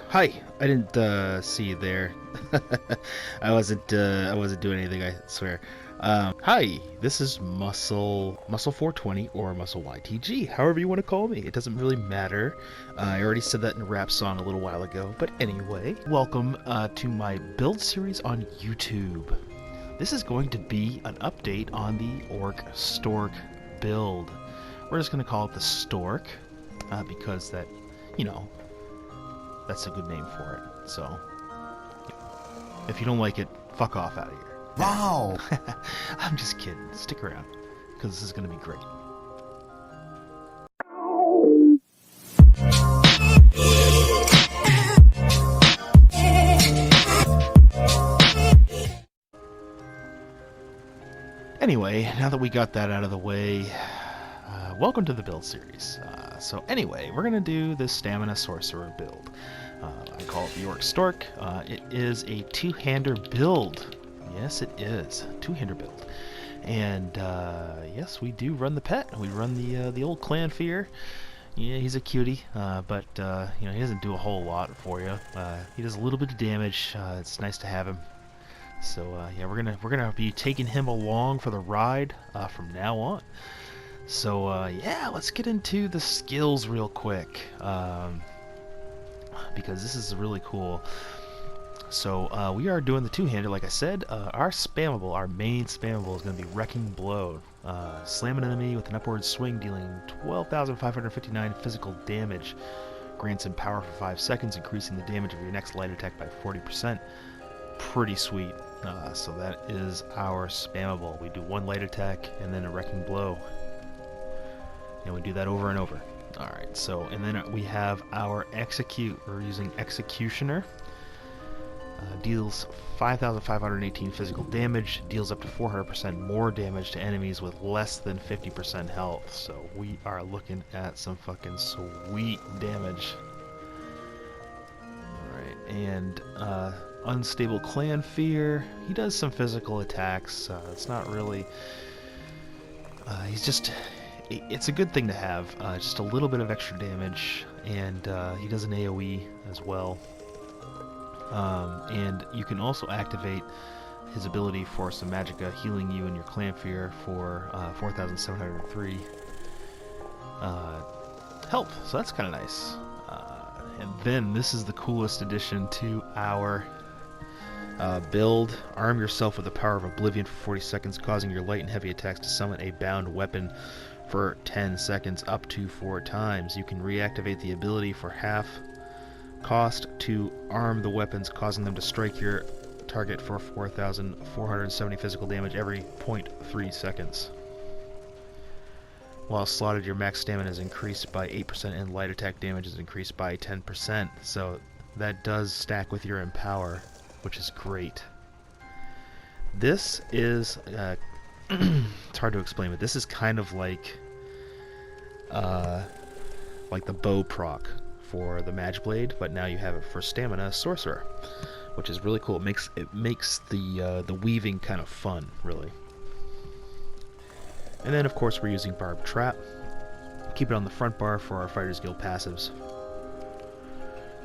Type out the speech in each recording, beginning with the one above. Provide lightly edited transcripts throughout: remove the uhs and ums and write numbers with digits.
Hi, I didn't see you there. I wasn't doing anything, I swear. Hi, this is Muscle420 or muscleytg, however you want to call me. It doesn't really matter. I already said that in a rap song a little while ago, but anyway, welcome to my build series on YouTube. This is going to be an update on the Orc Stork build. We're just going to call it the Stork, because that, you know, that's a good name for it. So, if you don't like it, fuck off out of here. Wow! I'm just kidding. Stick around, because this is going to be great. Anyway, now that we got that out of the way, welcome to the build series. So anyway, we're going to do this Stamina Sorcerer build. I call it the Orc Stork. It is a two-hander build. Yes, it is. Two-hander build. And yes, we do run the pet. We run the old Clan Fear. Yeah, he's a cutie, but you know, he doesn't do a whole lot for you. He does a little bit of damage. It's nice to have him. So yeah, we're gonna be taking him along for the ride from now on. So yeah, let's get into the skills real quick, because this is really cool. So we are doing the two-hander, like I said. Our main spammable is going to be Wrecking Blow. Slam an enemy with an upward swing, dealing 12,559 physical damage. Grants him power for 5 seconds, increasing the damage of your next light attack by 40%. Pretty sweet. So that is our spammable. We do one light attack and then a Wrecking Blow. And we do that over and over. Alright, so, and then we have our Execute. We're using Executioner. Deals 5,518 physical damage, deals up to 400% more damage to enemies with less than 50% health. So we are looking at some fucking sweet damage. Alright, and Unstable Clan Fear. He does some physical attacks. It's not really... he's just... It's a good thing to have. Just a little bit of extra damage, and he does an AoE as well. And you can also activate his ability for some Magicka, healing you and your Clan Fear for 4,703 health. So that's kind of nice. And then this is the coolest addition to our build. Arm yourself with the power of Oblivion for 40 seconds, causing your light and heavy attacks to summon a bound weapon for 10 seconds up to 4 times. You can reactivate the ability for half cost to arm the weapons, causing them to strike your target for 4,470 physical damage every 0.3 seconds. While slotted, your max stamina is increased by 8% and light attack damage is increased by 10%. So that does stack with your Empower, which is great. This is it's hard to explain, but this is kind of like the bow proc for the Mage Blade, but now you have it for Stamina Sorcerer, which is really cool. It makes the weaving kind of fun, really. And then, of course, we're using Barb Trap. Keep it on the front bar for our Fighters Guild passives.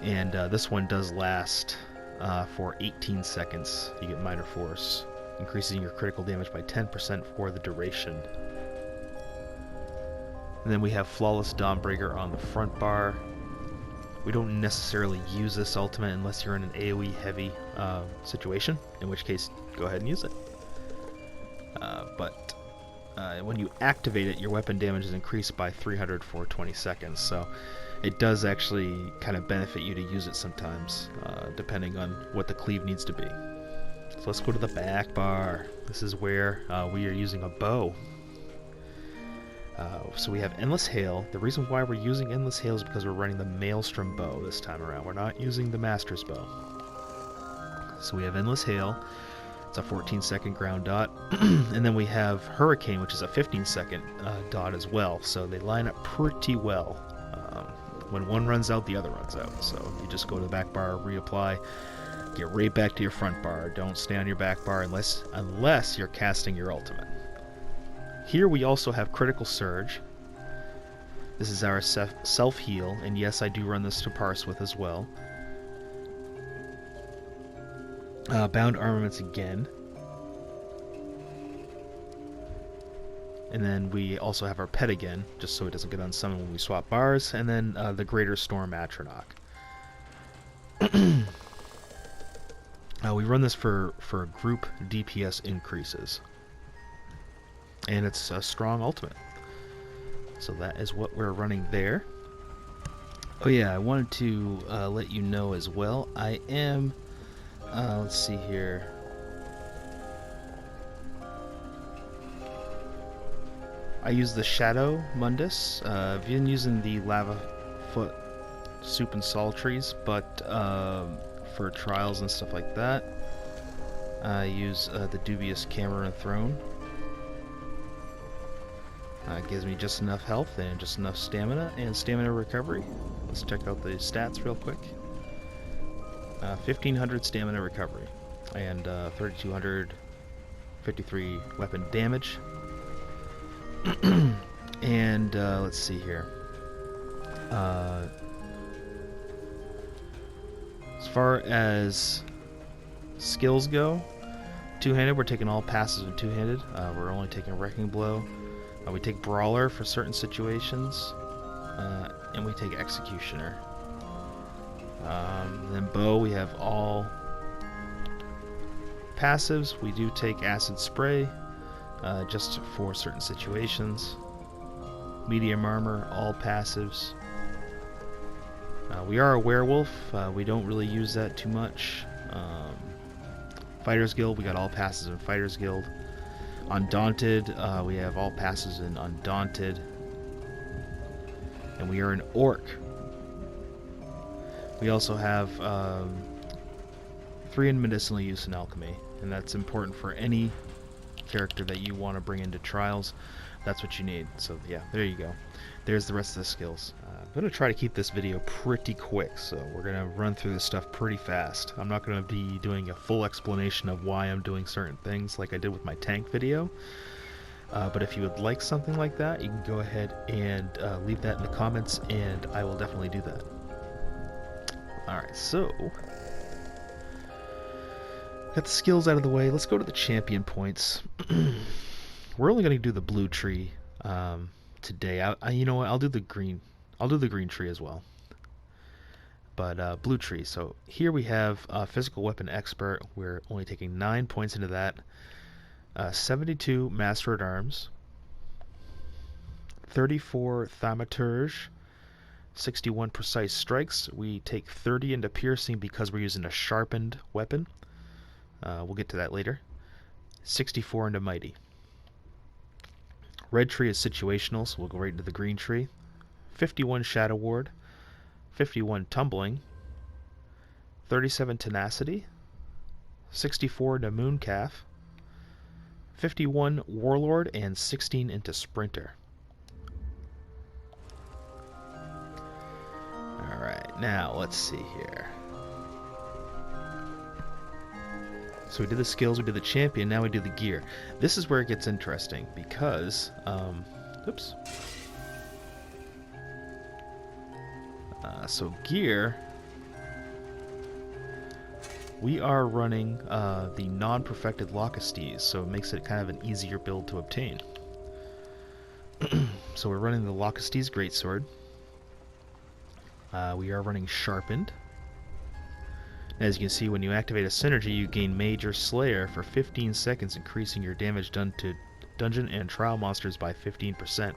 And this one does last for 18 seconds. You get Minor Force, increasing your critical damage by 10% for the duration. And then we have Flawless Dawnbreaker on the front bar. We don't necessarily use this ultimate unless you're in an AoE heavy situation, in which case go ahead and use it. But when you activate it, your weapon damage is increased by 300 for 20 seconds, so it does actually kind of benefit you to use it sometimes, depending on what the cleave needs to be. So let's go to the back bar. This is where we are using a bow. So we have Endless Hail. The reason why we're using Endless Hail is because we're running the Maelstrom bow this time around. We're not using the Master's bow. So we have Endless Hail. It's a 14-second ground dot. And then we have Hurricane, which is a 15-second dot as well. So they line up pretty well. When one runs out, the other runs out. So you just go to the back bar, reapply, get right back to your front bar. Don't stay on your back bar unless you're casting your ultimate. Here we also have Critical Surge. This is our self-heal, and yes, I do run this to parse with as well. Bound armaments again. And then we also have our pet again, just so it doesn't get unsummoned when we swap bars. And then the Greater Storm Atronach. We run this for group DPS increases. And it's a strong ultimate. So that is what we're running there. Oh yeah, I wanted to let you know as well, I am, let's see here. I use the Shadow Mundus. I've been using the Lava Foot Soup and Sultries, but for trials and stuff like that, I use the Dubious Camera and Throne. Gives me just enough health and just enough stamina and stamina recovery. Let's check out the stats real quick. 1500 stamina recovery and 3253 weapon damage. And let's see here. As far as skills go, two-handed, we're taking all passes with two-handed. We're only taking Wrecking Blow. We take Brawler for certain situations, and we take Executioner. Then Bow, we have all passives. We do take Acid Spray, just for certain situations. Medium Armor, all passives. We are a werewolf. We don't really use that too much. Fighters Guild, we got all passes in Fighters Guild. Undaunted, we have all passes in Undaunted. And we are an Orc. We also have 3 in medicinal use in Alchemy, and that's important for any character that you want to bring into trials. That's what you need. So yeah, there you go. There's the rest of the skills. I'm going to try to keep this video pretty quick, so we're going to run through this stuff pretty fast. I'm not going to be doing a full explanation of why I'm doing certain things like I did with my tank video. But if you would like something like that, you can go ahead and leave that in the comments, and I will definitely do that. Alright, so got the skills out of the way. Let's go to the champion points. We're only going to do the blue tree today. You know what? I'll do the green. I'll do the green tree as well. But blue tree. So here we have physical weapon expert. We're only taking 9 points into that. 72 master at arms. 34 thaumaturge. 61 precise strikes. We take 30 into piercing because we're using a sharpened weapon. We'll get to that later. 64 into mighty. Red tree is situational, so we'll go right into the green tree. 51 shadow ward. 51 tumbling. 37 tenacity. 64 into mooncalf. 51 warlord, and 16 into sprinter. Alright, now let's see here. So we did the skills, we did the champion, now we do the gear. This is where it gets interesting because, oops. So gear, we are running the non-perfected Locustes, so it makes it kind of an easier build to obtain. So we're running the Locustes Greatsword. We are running Sharpened. As you can see, when you activate a synergy, you gain Major Slayer for 15 seconds, increasing your damage done to dungeon and trial monsters by 15%.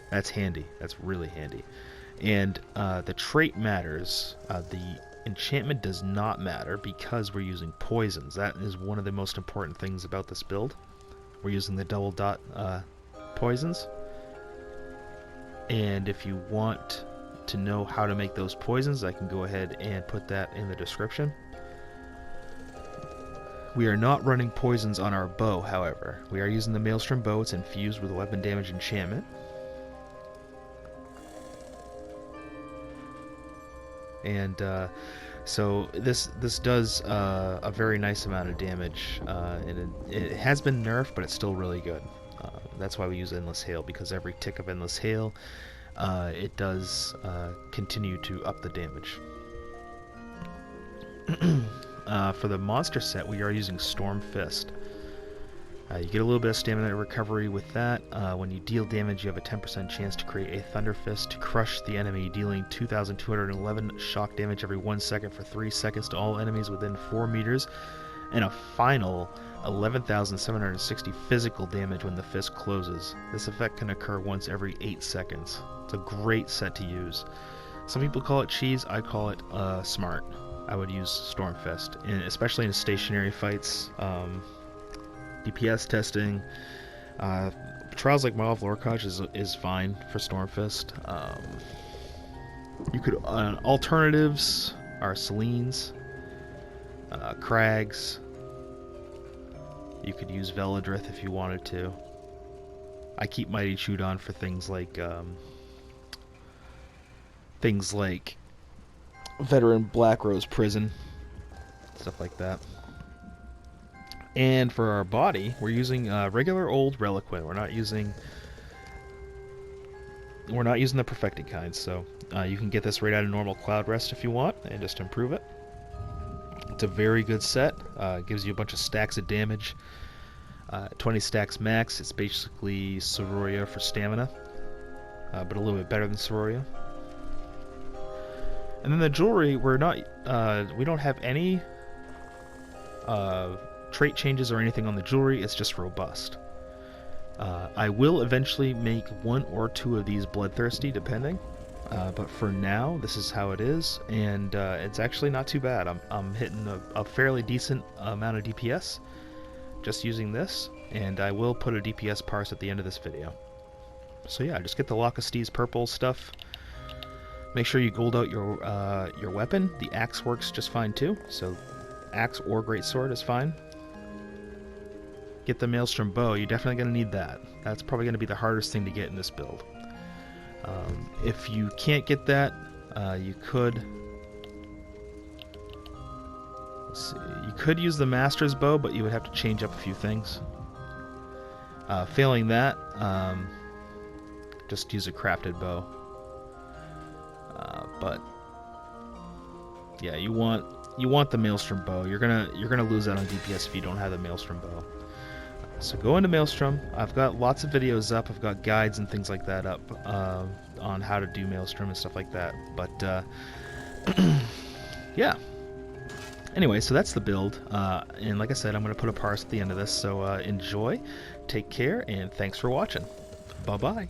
That's handy. That's really handy. And the trait matters. The enchantment does not matter because we're using poisons. That is one of the most important things about this build. We're using the double dot poisons. And if you want to know how to make those poisons, I can go ahead and put that in the description. We are not running poisons on our bow, however. We are using the Maelstrom bow. It's infused with weapon damage enchantment. And so this does a very nice amount of damage, and it has been nerfed, but it's still really good. That's why we use Endless Hail, because every tick of Endless Hail, it does continue to up the damage. for the monster set, we are using Storm Fist. You get a little bit of stamina recovery with that. When you deal damage, you have a 10% chance to create a Thunder Fist to crush the enemy, dealing 2,211 shock damage every 1 second for 3 seconds to all enemies within 4 meters, and a final 11,760 physical damage when the fist closes. This effect can occur once every 8 seconds. It's a great set to use. Some people call it cheese, I call it smart. I would use Storm Fist, especially in stationary fights. DPS testing, trials like Maw of Lorcaj is fine for Storm Fist. You could alternatives are Selene, Crags. You could use Veladrith if you wanted to. I keep Mighty Chudon for things like Veteran Black Rose Prison, stuff like that. And for our body, we're using regular old Reliquant. We're not using the perfected kind, so you can get this right out of normal Cloud Rest if you want, and just improve it. It's a very good set. It gives you a bunch of stacks of damage. 20 stacks max. It's basically Sorcerer for stamina, but a little bit better than Sorcerer. And then the jewelry, we don't have any trait changes or anything on the jewelry. It's just robust. I will eventually make 1 or 2 of these bloodthirsty, depending. But for now, this is how it is, and it's actually not too bad. I'm hitting a fairly decent amount of DPS just using this, and I will put a DPS parse at the end of this video. So yeah, just get the Lock of Steve's purple stuff. Make sure you gold out your weapon. The axe works just fine too, so axe or greatsword is fine. Get the Maelstrom bow. You're definitely going to need that. That's probably going to be the hardest thing to get in this build. If you can't get that, you could use the Master's bow, but you would have to change up a few things. Failing that, just use a crafted bow. But yeah, you want the Maelstrom bow. You're gonna lose out on DPS if you don't have the Maelstrom bow. So go into Maelstrom. I've got lots of videos up. I've got guides and things like that up on how to do Maelstrom and stuff like that. But yeah. Anyway, so that's the build. And like I said, I'm going to put a parse at the end of this. So enjoy, take care, and thanks for watching. Bye-bye.